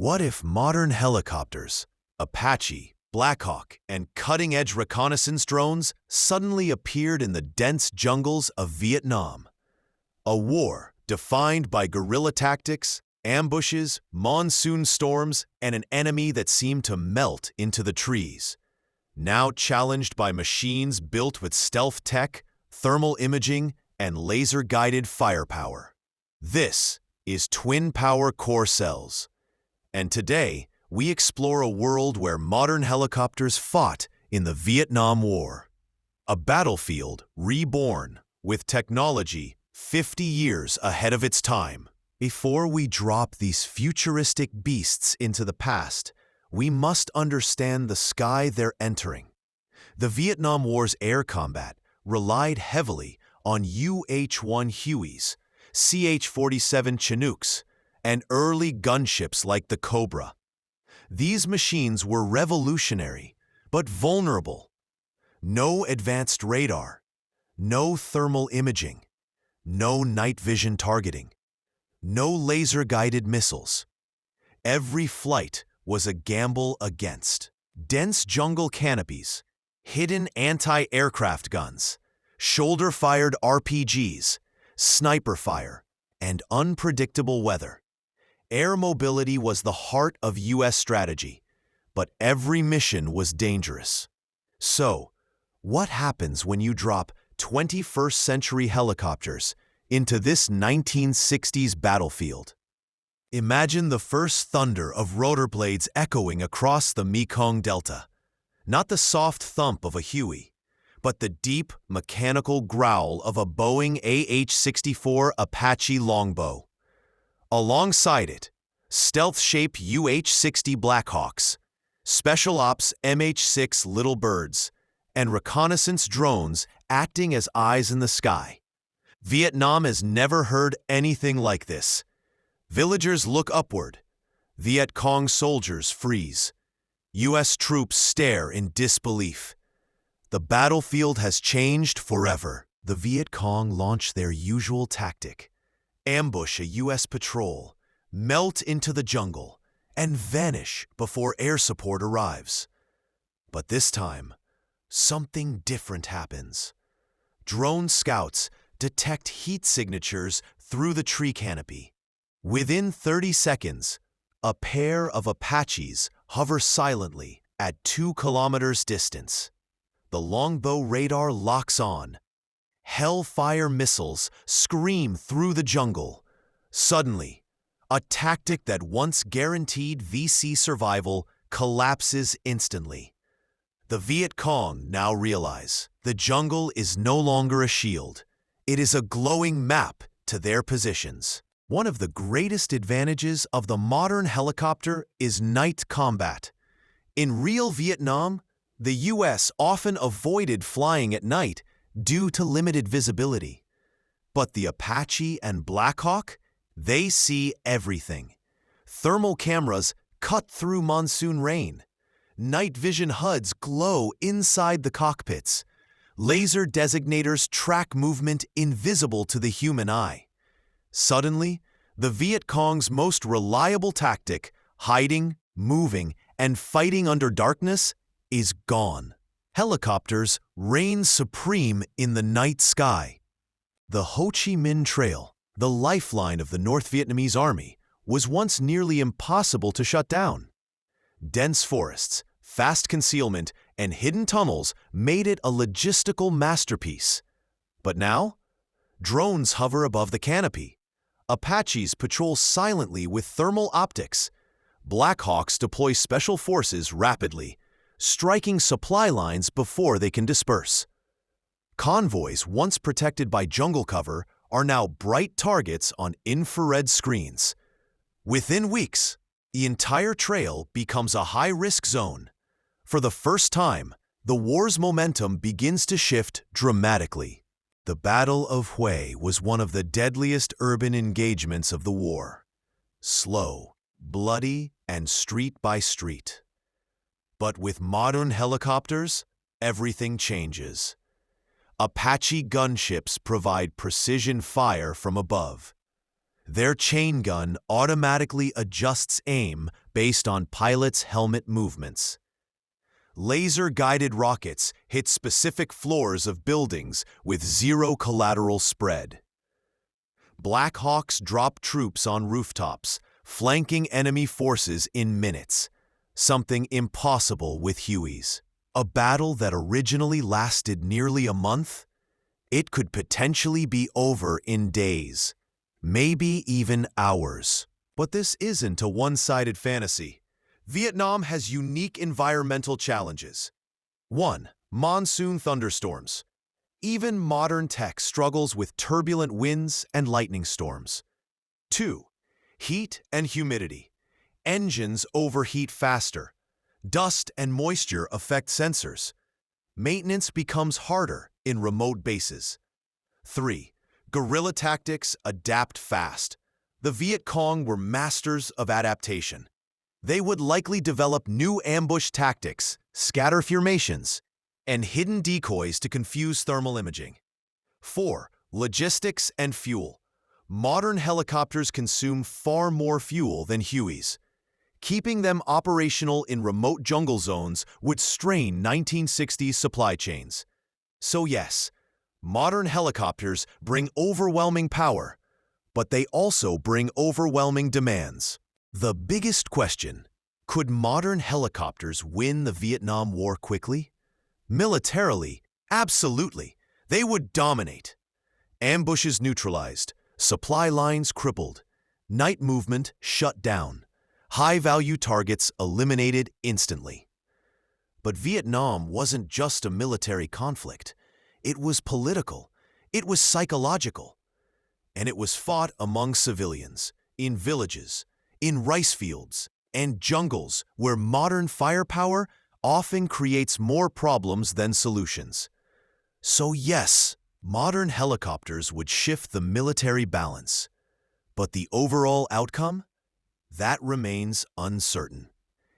What if modern helicopters, Apache, Black Hawk, and cutting-edge reconnaissance drones suddenly appeared in the dense jungles of Vietnam? A war defined by guerrilla tactics, ambushes, monsoon storms, and an enemy that seemed to melt into the trees. Now challenged by machines built with stealth tech, thermal imaging, and laser-guided firepower. This is Twin Power Core Cells. And today, we explore a world where modern helicopters fought in the Vietnam War. A battlefield reborn with technology 50 years ahead of its time. Before we drop these futuristic beasts into the past, we must understand the sky they're entering. The Vietnam War's air combat relied heavily on UH-1 Hueys, CH-47 Chinooks, and early gunships like the Cobra. These machines were revolutionary, but vulnerable. No advanced radar, no thermal imaging, no night vision targeting, no laser-guided missiles. Every flight was a gamble against dense jungle canopies, hidden anti-aircraft guns, shoulder-fired RPGs, sniper fire, and unpredictable weather. Air mobility was the heart of U.S. strategy, but every mission was dangerous. So, what happens when you drop 21st century helicopters into this 1960s battlefield? Imagine the first thunder of rotor blades echoing across the Mekong Delta. Not the soft thump of a Huey, but the deep, mechanical growl of a Boeing AH-64 Apache longbow. Alongside it, stealth-shaped UH-60 Blackhawks, Special Ops MH-6 Little Birds, and reconnaissance drones acting as eyes in the sky. Vietnam has never heard anything like this. Villagers look upward. Viet Cong soldiers freeze. U.S. troops stare in disbelief. The battlefield has changed forever. The Viet Cong launch their usual tactic: ambush a U.S. patrol, melt into the jungle, and vanish before air support arrives. But this time, something different happens. Drone scouts detect heat signatures through the tree canopy. Within 30 seconds, a pair of Apaches hover silently at 2 kilometers distance. The longbow radar locks on. Hellfire missiles scream through the jungle. Suddenly, a tactic that once guaranteed VC survival collapses instantly. The Viet Cong now realize the jungle is no longer a shield. It is a glowing map to their positions. One of the greatest advantages of the modern helicopter is night combat. In real Vietnam, the U.S. often avoided flying at night due to limited visibility. But the Apache and Black Hawk, they see everything. Thermal cameras cut through monsoon rain. Night vision HUDs glow inside the cockpits. Laser designators track movement invisible to the human eye. Suddenly, the Viet Cong's most reliable tactic, hiding, moving, and fighting under darkness, is gone. Helicopters reign supreme in the night sky. The Ho Chi Minh Trail, the lifeline of the North Vietnamese Army, was once nearly impossible to shut down. Dense forests, fast concealment, and hidden tunnels made it a logistical masterpiece. But now, drones hover above the canopy. Apaches patrol silently with thermal optics. Blackhawks deploy special forces rapidly, striking supply lines before they can disperse. Convoys once protected by jungle cover are now bright targets on infrared screens. Within weeks, the entire trail becomes a high-risk zone. For the first time, the war's momentum begins to shift dramatically. The Battle of Hue was one of the deadliest urban engagements of the war. Slow, bloody, and street by street. But with modern helicopters, everything changes. Apache gunships provide precision fire from above. Their chain gun automatically adjusts aim based on pilots' helmet movements. Laser-guided rockets hit specific floors of buildings with zero collateral spread. Black Hawks drop troops on rooftops, flanking enemy forces in minutes, something impossible with Hueys. A battle that originally lasted nearly a month? It could potentially be over in days, maybe even hours. But this isn't a one-sided fantasy. Vietnam has unique environmental challenges. 1. Monsoon thunderstorms. Even modern tech struggles with turbulent winds and lightning storms. 2. Heat and humidity. Engines overheat faster. Dust and moisture affect sensors. Maintenance becomes harder in remote bases. 3. Guerrilla tactics adapt fast. The Viet Cong were masters of adaptation. They would likely develop new ambush tactics, scatter formations, and hidden decoys to confuse thermal imaging. 4. Logistics and fuel. Modern helicopters consume far more fuel than Hueys. Keeping them operational in remote jungle zones would strain 1960s supply chains. So yes, modern helicopters bring overwhelming power, but they also bring overwhelming demands. The biggest question: could modern helicopters win the Vietnam War quickly? Militarily, absolutely. They would dominate. Ambushes neutralized, supply lines crippled, night movement shut down, high-value targets eliminated instantly. But Vietnam wasn't just a military conflict. It was political. It was psychological. And it was fought among civilians, in villages, in rice fields, and jungles where modern firepower often creates more problems than solutions. So yes, modern helicopters would shift the military balance. But the overall outcome? That remains uncertain.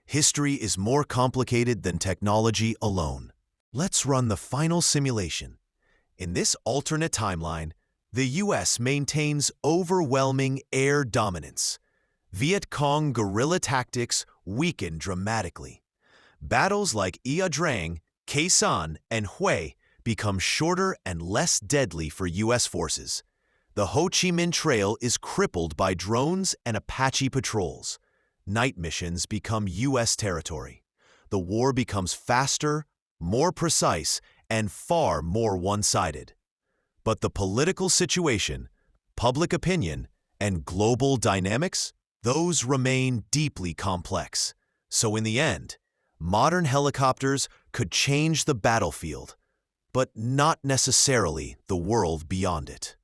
History is more complicated than technology alone. Let's run the final simulation. In this alternate timeline, the U.S. maintains overwhelming air dominance. Viet Cong guerrilla tactics weaken dramatically. Battles like Ia Drang, Khe Sanh, and Hue become shorter and less deadly for U.S. forces. The Ho Chi Minh Trail is crippled by drones and Apache patrols. Night missions become U.S. territory. The war becomes faster, more precise, and far more one-sided. But the political situation, public opinion, and global dynamics? Those remain deeply complex. So in the end, modern helicopters could change the battlefield, but not necessarily the world beyond it.